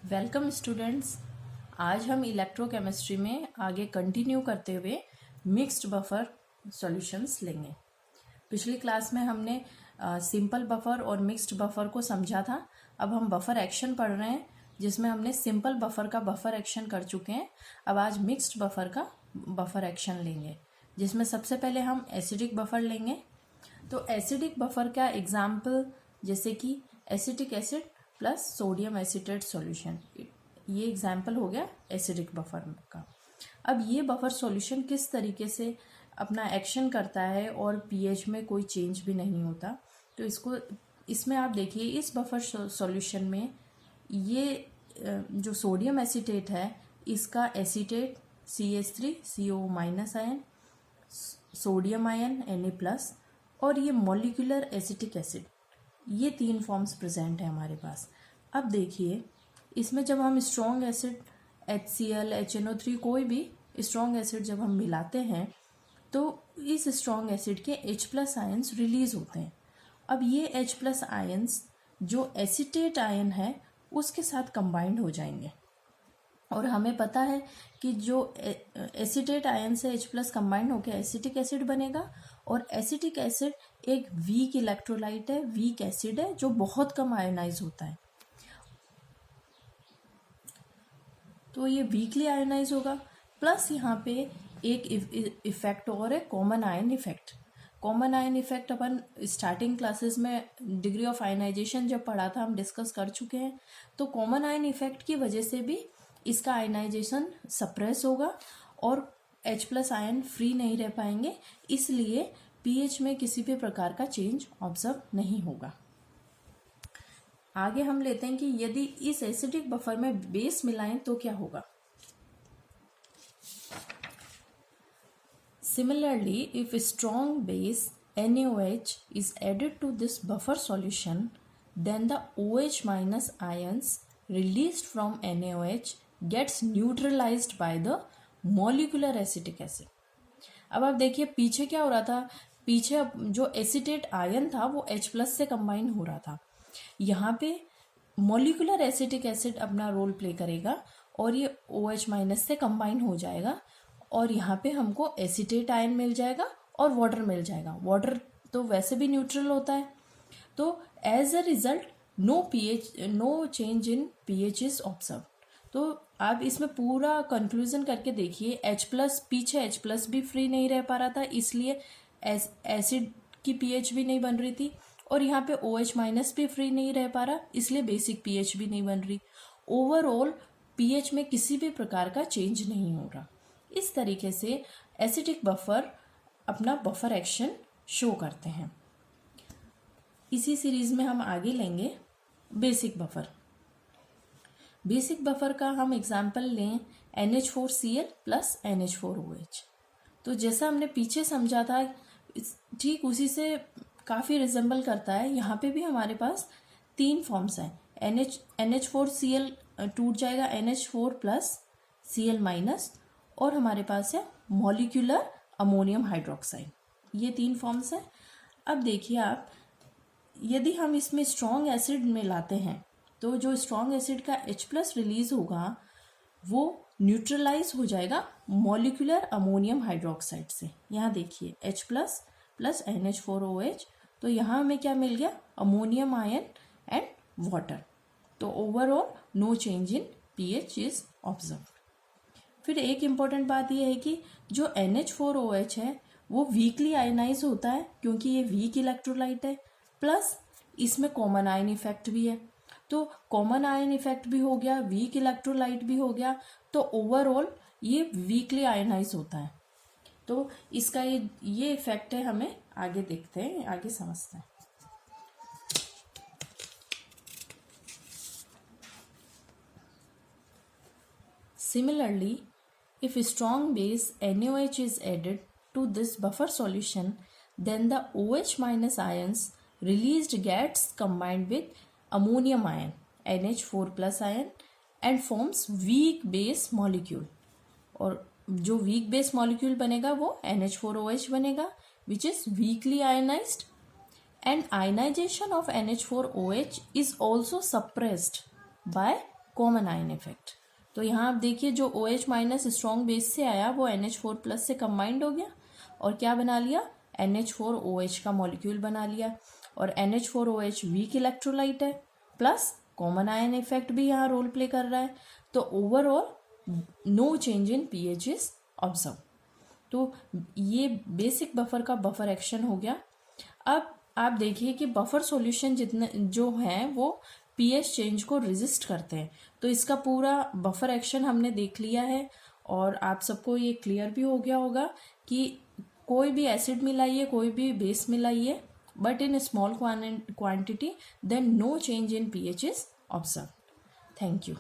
Welcome students. आज हम electrochemistry में आगे कंटिन्यू करते हुए मिक्स्ड बफर सॉल्यूशंस लेंगे। पिछली क्लास में हमने सिंपल बफर और मिक्स्ड बफर को समझा था। अब हम बफर एक्शन पढ़ रहे हैं, जिसमें हमने सिंपल बफर का बफर एक्शन कर चुके हैं। अब आज मिक्स्ड बफर का बफर एक्शन लेंगे, जिसमें सबसे पहले हम एसिडिक बफर लेंगे। तो एसिडिक बफर का एग्जाम्पल जैसे कि acetic acid plus sodium acetate solution, ये एग्जाम्पल हो गया एसिडिक बफर का। अब ये बफर सॉल्यूशन किस तरीके से अपना एक्शन करता है और पीएच में कोई चेंज भी नहीं होता, तो इसमें आप देखिए, इस बफर सॉल्यूशन में ये जो सोडियम एसीटेट है, इसका acetate CH3CO- ion, sodium ion Na+, और ये मॉलिक्यूलर एसिटिक एसिड, ये 3 फॉर्म्स प्रेजेंट है हमारे पास। अब देखिए, इसमें जब हम स्ट्रॉन्ग एसिड HCl, HNO3, कोई भी स्ट्रॉन्ग एसिड जब हम मिलाते हैं तो इस स्ट्रॉन्ग एसिड के H+ आयंस रिलीज होते हैं। अब ये H+ आयंस जो एसीटेट आयन है उसके साथ कंबाइंड हो जाएंगे, और हमें पता है कि जो एसीटेट आयन से H+ कंबाइंड होकर एसिटिक एसिड बनेगा, और एसिटिक एसिड एक वीक इलेक्ट्रोलाइट है, वीक एसिड है, जो बहुत कम आयोनाइज होता है। तो ये वीकली आयोनाइज होगा। प्लस यहाँ पे एक इफेक्ट और है, common ion effect. Common ion effect अपन स्टार्टिंग क्लासेस में डिग्री ऑफ आयनाइजेशन जब पढ़ा था, हम डिस्कस कर चुके हैं। तो कॉमन आयन इफेक्ट की वजह से भी इसका आयनाइजेशन सप्रेस होगा और H+ आयन फ्री नहीं रह पाएंगे, इसलिए पीएच में किसी भी प्रकार का चेंज ऑब्जर्व नहीं होगा। आगे हम लेते हैं कि यदि इस एसिडिक बफर में बेस मिलाएं तो क्या होगा। Similarly, if a strong base NaOH is added to this buffer solution, then the OH- ions released from NaOH gets neutralized by the molecular acetic acid. अब आप देखिए पीछे क्या हो रहा था, पीछे जो एसिटेट आयन था वो H+ से कंबाइन हो रहा था। यहाँ पे मॉलिक्यूलर एसिटिक एसिड अपना रोल प्ले करेगा और ये OH- से कंबाइन हो जाएगा, और यहाँ पे हमको एसिटेट आयन मिल जाएगा और वाटर मिल जाएगा। वाटर तो वैसे भी न्यूट्रल होता है, तो as a result no change in pH is observe. तो आप इसमें पूरा कंक्लूजन करके देखिए, H+ पीछे H+ भी फ्री नहीं रह पा रहा था, इसलिए एसिड की पीएच भी नहीं बन रही थी, और यहाँ पे OH- भी फ्री नहीं रह पा रहा, इसलिए बेसिक पीएच भी नहीं बन रही। ओवरऑल पीएच में किसी भी प्रकार का चेंज नहीं हो रहा। इस तरीके से एसिडिक बफर अपना बफर एक्शन शो करते हैं। इसी सीरीज में हम आगे लेंगे बेसिक बफर। बेसिक बफर का हम एग्जाम्पल लें NH4Cl प्लस NH4OH। तो जैसा हमने पीछे समझा था, ठीक उसी से काफ़ी रिजेंबल करता है। यहाँ पे भी हमारे पास 3 फॉर्म्स हैं। NH4Cl टूट जाएगा NH4 प्लस Cl-, और हमारे पास है मॉलिक्यूलर अमोनियम हाइड्रोक्साइड, ये 3 फॉर्म्स हैं। अब देखिए आप, यदि हम इसमें स्ट्रॉन्ग एसिड मिलाते हैं तो जो स्ट्रॉन्ग एसिड का H+ रिलीज होगा वो न्यूट्रलाइज हो जाएगा मॉलिक्यूलर अमोनियम हाइड्रोक्साइड से। यहाँ देखिए H+ प्लस NH4OH, तो यहाँ हमें क्या मिल गया, अमोनियम आयन एंड वाटर। तो overall no change in pH is observe. फिर एक इम्पॉर्टेंट बात यह है कि जो NH4OH है वो वीकली आयनाइज होता है, क्योंकि ये वीक इलेक्ट्रोलाइट है, प्लस इसमें कॉमन आयन इफेक्ट भी है। तो कॉमन आयन इफेक्ट भी हो गया, वीक इलेक्ट्रोलाइट भी हो गया, तो ओवरऑल ये वीकली आयनाइज होता है। तो इसका ये इफेक्ट है, हमें आगे देखते हैं, आगे समझते हैं। Similarly, if a strong base NaOH is added to this buffer solution, then the OH- ions released gets combined with ammonium ion NH4+ ion and forms weak base molecule, और जो weak base molecule बनेगा वो NH4OH बनेगा, which is weakly ionized, and ionization of NH4OH is also suppressed by common ion effect. तो यहाँ आप देखिए जो OH माइनस स्ट्रॉन्ग बेस से आया वो NH4 प्लस से कंबाइंड हो गया और क्या बना लिया, NH4OH का मॉलिक्यूल बना लिया। और NH4OH वीक इलेक्ट्रोलाइट है, प्लस कॉमन आयन इफेक्ट भी यहाँ रोल प्ले कर रहा है। तो overall no change in pH is observe. तो ये बेसिक बफर का बफर एक्शन हो गया। अब आप देखिए कि बफर सॉल्यूशन जितने जो हैं वो pH चेंज को रेजिस्ट करते हैं। तो इसका पूरा बफर एक्शन हमने देख लिया है और आप सबको ये क्लियर भी हो गया होगा कि कोई भी एसिड मिलाइए, कोई भी बेस मिलाइए, but in small quantity, then no change in pH is observe. Thank you.